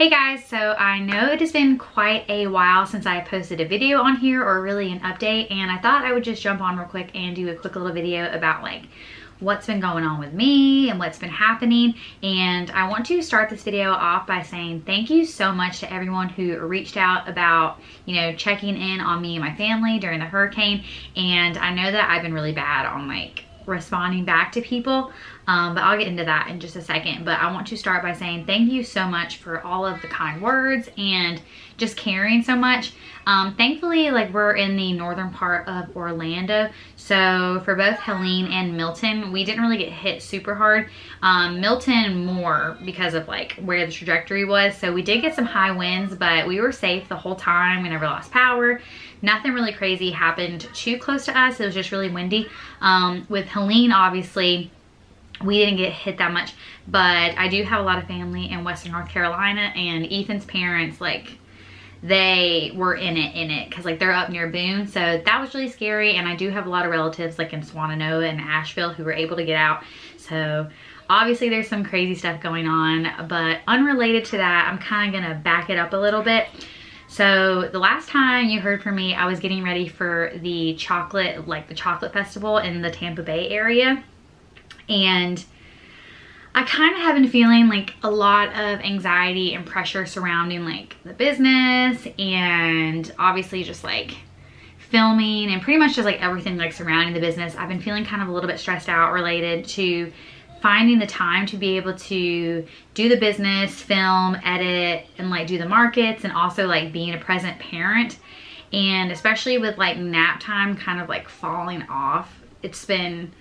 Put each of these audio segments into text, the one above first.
Hey guys, so I know it has been quite a while since I posted a video on here or really an update, and I thought I would just jump on real quick and do a quick little video about like what's been going on with me and what's been happening. And I want to start this video off by saying thank you so much to everyone who reached out about, you know, checking in on me and my family during the hurricane. And I know that I've been really bad on like responding back to people, but I'll get into that in just a second. But I want to start by saying thank you so much for all of the kind words and just caring so much. Thankfully, like, we're in the northern part of Orlando, so for both Helene and Milton, we didn't really get hit super hard. Milton more because of like where the trajectory was, so we did get some high winds, but we were safe the whole time. We never lost power. Nothing really crazy happened too close to us. It was just really windy. With Helene, obviously, we didn't get hit that much, but I do have a lot of family in Western North Carolina, and Ethan's parents, like, they were in it because like they're up near Boone, so that was really scary. And I do have a lot of relatives like in Swannanoa and Asheville who were able to get out, so obviously there's some crazy stuff going on. But unrelated to that, I'm kind of gonna back it up a little bit. So the last time you heard from me, I was getting ready for the chocolate festival in the Tampa Bay area, and I kind of have been feeling like a lot of anxiety and pressure surrounding like the business, and obviously just like filming and pretty much just like everything like surrounding the business. I've been feeling kind of a little bit stressed out related to finding the time to be able to do the business, film, edit, and like do the markets, and also like being a present parent. And especially with like nap time kind of like falling off, it's been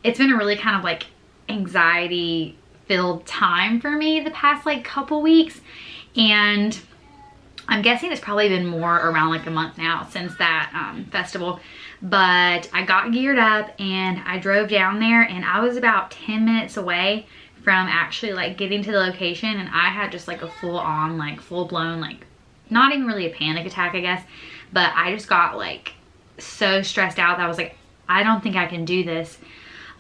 a really kind of like anxiety filled time for me the past like couple weeks. And I'm guessing it's probably been more around like a month now since that festival. But I got geared up and I drove down there, and I was about 10 minutes away from actually like getting to the location, and I had just like a full-on like full-blown like not even really a panic attack, I guess, but I just got like so stressed out that I was like, I don't think I can do this.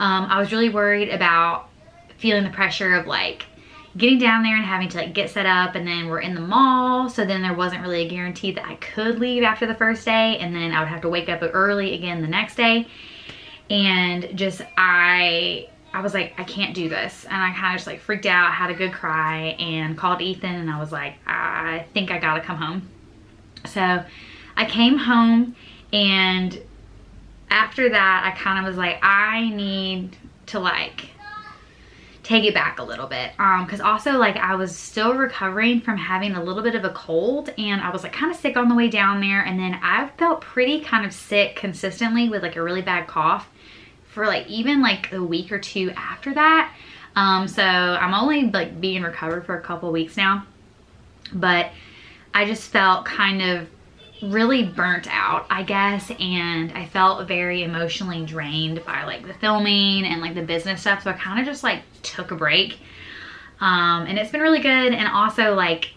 I was really worried about feeling the pressure of like getting down there and having to like get set up, and then we're in the mall, so then there wasn't really a guarantee that I could leave after the first day, and then I would have to wake up early again the next day. And just I was like, I can't do this. And I kind of just like freaked out, had a good cry, and called Ethan, and I was like, I think I gotta come home. So I came home, and after that I kind of was like, I need to like take it back a little bit, because also like I was still recovering from having a little bit of a cold, and I was like kind of sick on the way down there, and then I felt pretty kind of sick consistently with like a really bad cough for like even like a week or two after that. So I'm only like being recovered for a couple weeks now, but I just felt kind of really burnt out, I guess, and I felt very emotionally drained by like the filming and like the business stuff, so I kind of just like took a break, and it's been really good. And also like,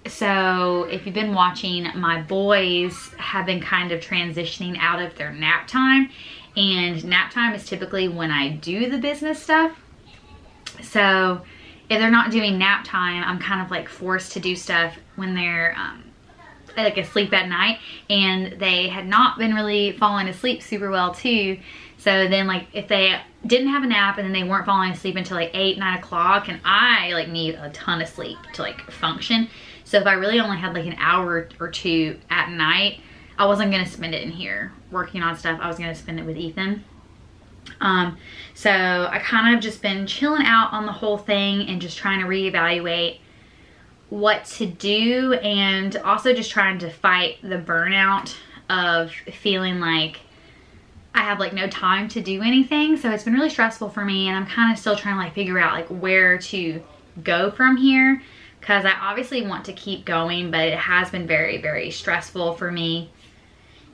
so if you've been watching, my boys have been kind of transitioning out of their nap time, and nap time is typically when I do the business stuff. So if they're not doing nap time, I'm kind of like forced to do stuff when they're like asleep at night, and they had not been really falling asleep super well too. So then like if they didn't have a nap and then they weren't falling asleep until like 8, 9 o'clock, and I like need a ton of sleep to like function. So if I really only had like an hour or two at night, I wasn't gonna spend it in here working on stuff. I was gonna spend it with Ethan. So I kind of just been chilling out on the whole thing and just trying to reevaluate what to do, and also just trying to fight the burnout of feeling like I have like no time to do anything. So it's been really stressful for me, and I'm kind of still trying to like figure out like where to go from here, because I obviously want to keep going, but it has been very, very stressful for me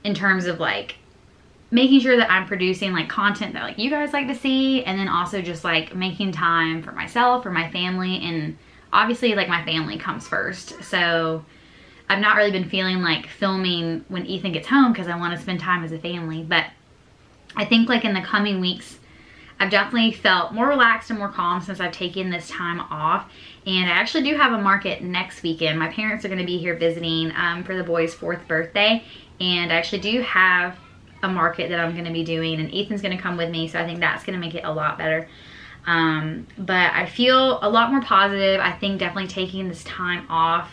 in terms of like making sure that I'm producing like content that like you guys like to see, and then also just like making time for myself, for my family, and obviously like my family comes first. So I've not really been feeling like filming when Ethan gets home because I want to spend time as a family. But I think like in the coming weeks, I've definitely felt more relaxed and more calm since I've taken this time off. And I actually do have a market next weekend. My parents are gonna be here visiting for the boys' 4th birthday. And I actually do have a market that I'm gonna be doing, and Ethan's gonna come with me, so I think that's gonna make it a lot better. But I feel a lot more positive. I think definitely taking this time off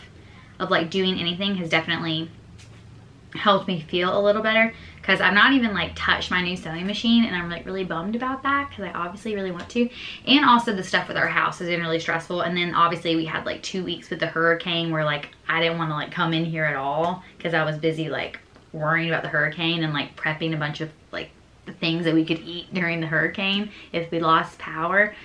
of like doing anything has definitely helped me feel a little better, because I've not even like touched my new sewing machine, and I'm like really bummed about that because I obviously really want to. And also the stuff with our house has been really stressful. And then obviously we had like 2 weeks with the hurricane where like I didn't want to like come in here at all because I was busy like worrying about the hurricane and like prepping a bunch of like the things that we could eat during the hurricane if we lost power.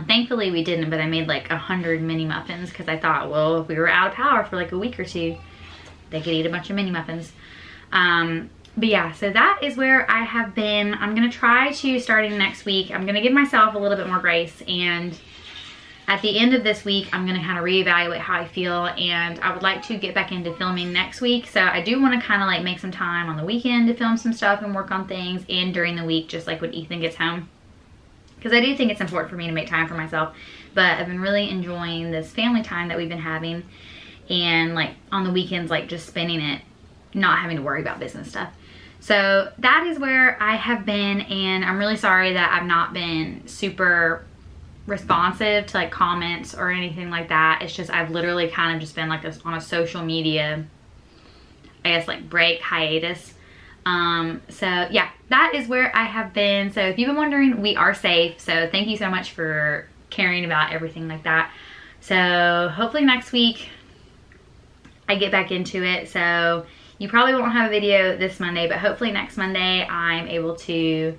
Thankfully we didn't, but I made like 100 mini muffins because I thought, well, if we were out of power for like a week or two, they could eat a bunch of mini muffins. But yeah, so that is where I have been. I'm gonna try to, starting next week, I'm gonna give myself a little bit more grace, and at the end of this week, I'm gonna kind of reevaluate how I feel, and I would like to get back into filming next week. So I do wanna kind of like make some time on the weekend to film some stuff and work on things, and during the week, just like when Ethan gets home. Because I do think it's important for me to make time for myself, but I've been really enjoying this family time that we've been having, and like on the weekends, like just spending it, not having to worry about business stuff. So that is where I have been, and I'm really sorry that I've not been super responsive to like comments or anything like that. It's just I've literally kind of just been like this on a social media, I guess, like break, hiatus. So yeah, that is where I have been. So if you've been wondering, we are safe. So thank you so much for caring about everything like that. So hopefully next week I get back into it. So you probably won't have a video this Monday, but hopefully next Monday I'm able to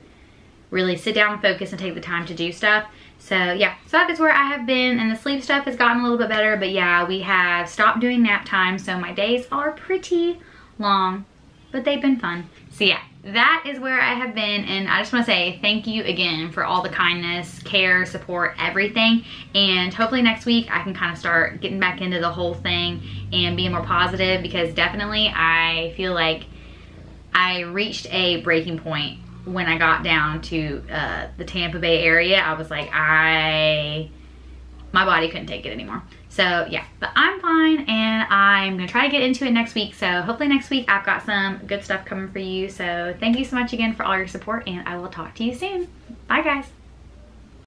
really sit down and focus and take the time to do stuff. So yeah, so that is where I have been, and the sleep stuff has gotten a little bit better, but yeah, we have stopped doing nap time, so my days are pretty long, but they've been fun. So yeah, that is where I have been, and I just want to say thank you again for all the kindness, care, support, everything. And hopefully next week I can kind of start getting back into the whole thing and being more positive, because definitely I feel like I reached a breaking point when I got down to the Tampa Bay area. I was like, my body couldn't take it anymore. So yeah, but I'm fine, and I'm gonna try to get into it next week. So hopefully next week I've got some good stuff coming for you. So thank you so much again for all your support, and I will talk to you soon. Bye guys.